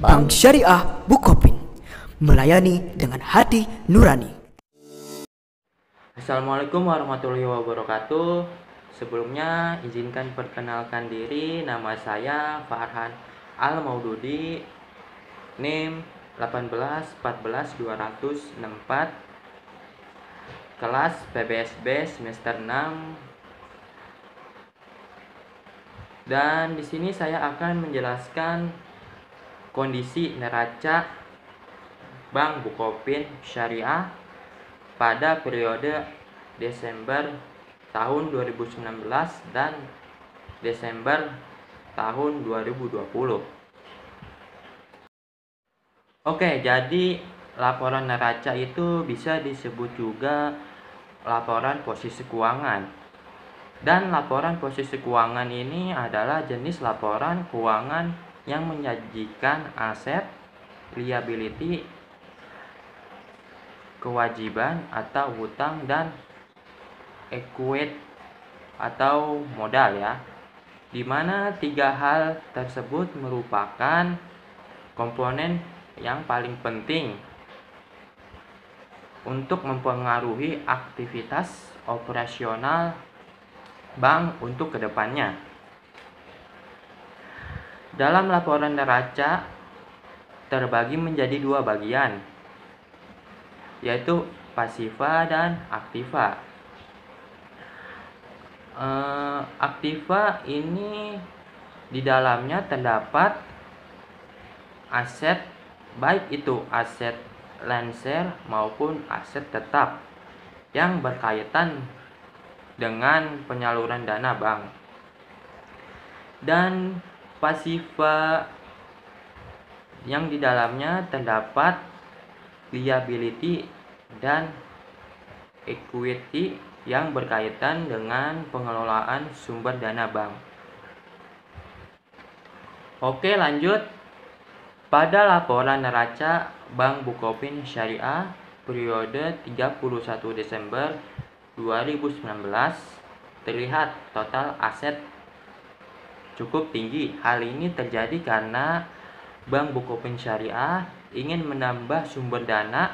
Bank Syariah Bukopin, melayani dengan hati nurani. Assalamualaikum warahmatullahi wabarakatuh. Sebelumnya izinkan perkenalkan diri, nama saya Farhan Al-Maududi, NIM 1814264, kelas PBSB semester 6. Dan di sini saya akan menjelaskan kondisi neraca Bank Bukopin Syariah pada periode Desember tahun 2019 dan Desember tahun 2020. Oke, jadi laporan neraca itu bisa disebut juga laporan posisi keuangan. Dan laporan posisi keuangan ini adalah jenis laporan keuangan yang menyajikan aset, liability, kewajiban atau hutang, dan equity atau modal ya. Dimana tiga hal tersebut merupakan komponen yang paling penting untuk mempengaruhi aktivitas operasional bank untuk kedepannya. Dalam laporan neraca terbagi menjadi dua bagian, yaitu pasifa dan aktiva. Aktiva ini di dalamnya terdapat aset, baik itu aset lensher maupun aset tetap yang berkaitan dengan penyaluran dana bank. Dan pasifa yang di dalamnya terdapat liability dan equity yang berkaitan dengan pengelolaan sumber dana bank. Oke, lanjut. Pada laporan neraca Bank Bukopin Syariah periode 31 Desember 2019 terlihat total aset cukup tinggi. Hal ini terjadi karena Bank Bukopin Syariah ingin menambah sumber dana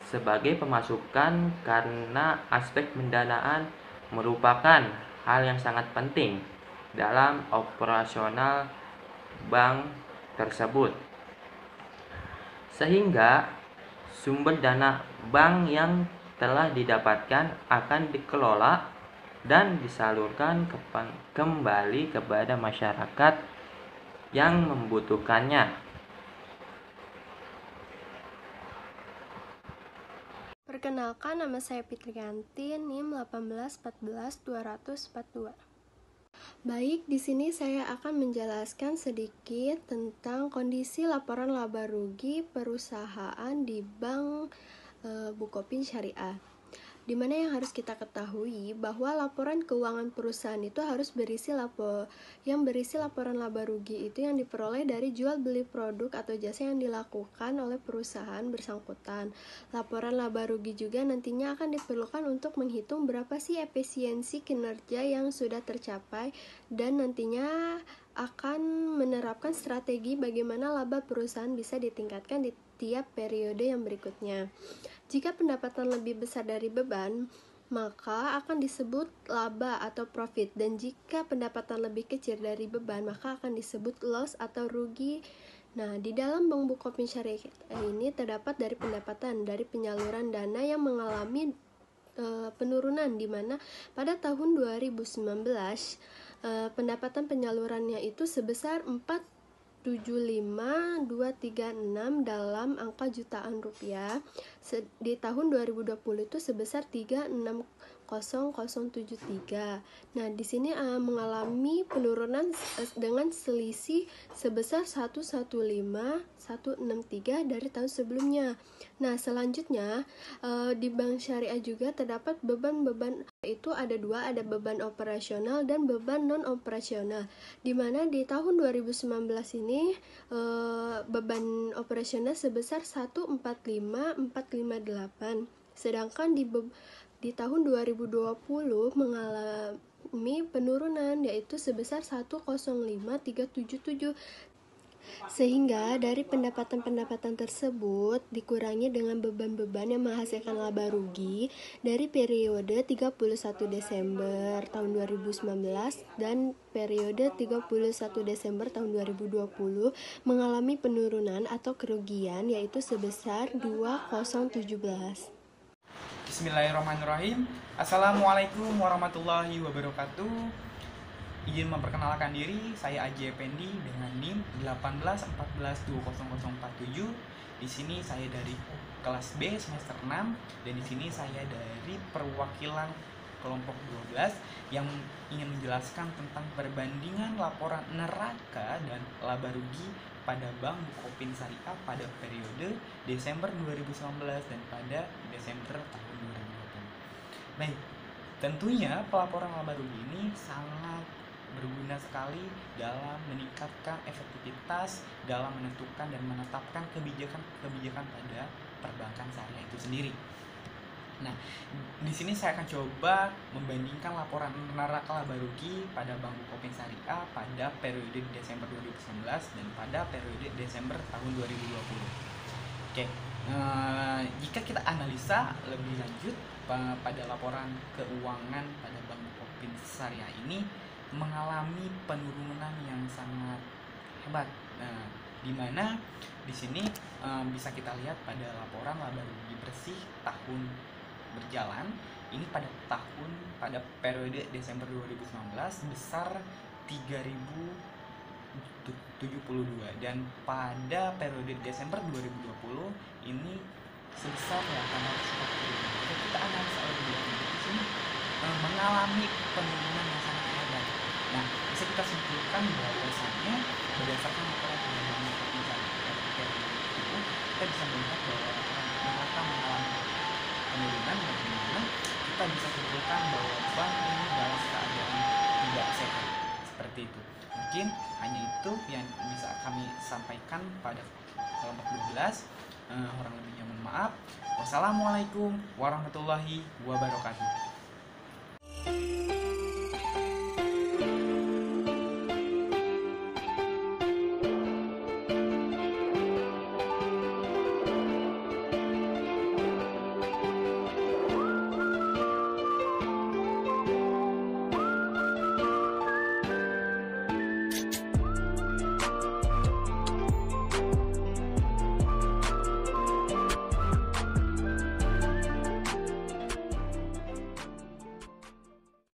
sebagai pemasukan, karena aspek pendanaan merupakan hal yang sangat penting dalam operasional bank tersebut. Sehingga sumber dana bank yang telah didapatkan akan dikelola dan disalurkan kembali kepada masyarakat yang membutuhkannya. Perkenalkan, nama saya Fitriyanti, NIM 1814242. Baik, di sini saya akan menjelaskan sedikit tentang kondisi laporan laba rugi perusahaan di Bank Bukopin Syariah. Di mana yang harus kita ketahui bahwa laporan keuangan perusahaan itu harus berisi laporan laba rugi itu yang diperoleh dari jual beli produk atau jasa yang dilakukan oleh perusahaan bersangkutan. Laporan laba rugi juga nantinya akan diperlukan untuk menghitung berapa sih efisiensi kinerja yang sudah tercapai, dan nantinya akan menerapkan strategi bagaimana laba perusahaan bisa ditingkatkan di tiap periode yang berikutnya. Jika pendapatan lebih besar dari beban, maka akan disebut laba atau profit, dan jika pendapatan lebih kecil dari beban, maka akan disebut loss atau rugi. Nah, di dalam Bank Bukopin Syariah ini terdapat dari pendapatan dari penyaluran dana yang mengalami penurunan, di mana pada tahun 2019 pendapatan penyalurannya itu sebesar 475.236 dalam angka jutaan rupiah. Di tahun 2020 itu sebesar 360.073. Nah, di sini mengalami penurunan dengan selisih sebesar 115.163 dari tahun sebelumnya. Nah, selanjutnya di Bank Syariah juga terdapat beban-beban, itu ada dua, ada beban operasional dan beban non operasional. Di mana di tahun 2019 ini beban operasional sebesar 145.458, sedangkan di tahun 2020 mengalami penurunan, yaitu sebesar 105.377. Sehingga dari pendapatan-pendapatan tersebut dikurangi dengan beban-beban yang menghasilkan laba rugi dari periode 31 Desember tahun 2019 dan periode 31 Desember tahun 2020 mengalami penurunan atau kerugian yaitu sebesar 2017. Bismillahirrahmanirrahim. Assalamualaikum warahmatullahi wabarakatuh. Izin memperkenalkan diri, saya Aji Effendi dengan NIM 18142047. Di sini saya dari kelas B semester 6 dan di sini saya dari perwakilan kelompok 12 yang ingin menjelaskan tentang perbandingan laporan neraca dan laba rugi pada Bank Bukopin Syariah pada periode Desember 2019 dan pada Desember tahun 2020. Baik, tentunya pelaporan laba rugi ini sangat berguna sekali dalam meningkatkan efektivitas dalam menentukan dan menetapkan kebijakan pada perbankan syariah itu sendiri. Nah, di sini saya akan coba membandingkan laporan neraca laba rugi pada Bank Bukopin Syariah pada periode Desember 2019 dan pada periode Desember tahun 2020. Oke, jika kita analisa lebih lanjut pada laporan keuangan pada Bank Bukopin Syariah ini mengalami penurunan yang sangat hebat. Nah, di mana di sini bisa kita lihat pada laporan laba rugi bersih tahun berjalan ini pada periode Desember 2019 sebesar 3.072 dan pada periode Desember 2020 ini sebesar 840. Jika kita analisa lebih lanjut di sini mengalami penurunan yang sangat hebat. Nah, bisa kita simpulkan bahwasannya berdasarkan laporan pengembangan pekerjaan itu kita bisa melihat bahwa mereka mengalami penurunan dan dimana kita bisa simpulkan bahwa bank ini dalam keadaan tidak sehat seperti itu. Mungkin hanya itu yang bisa kami sampaikan pada kelompok 12. Kurang lebihnya mohon maaf. Wassalamualaikum warahmatullahi wabarakatuh.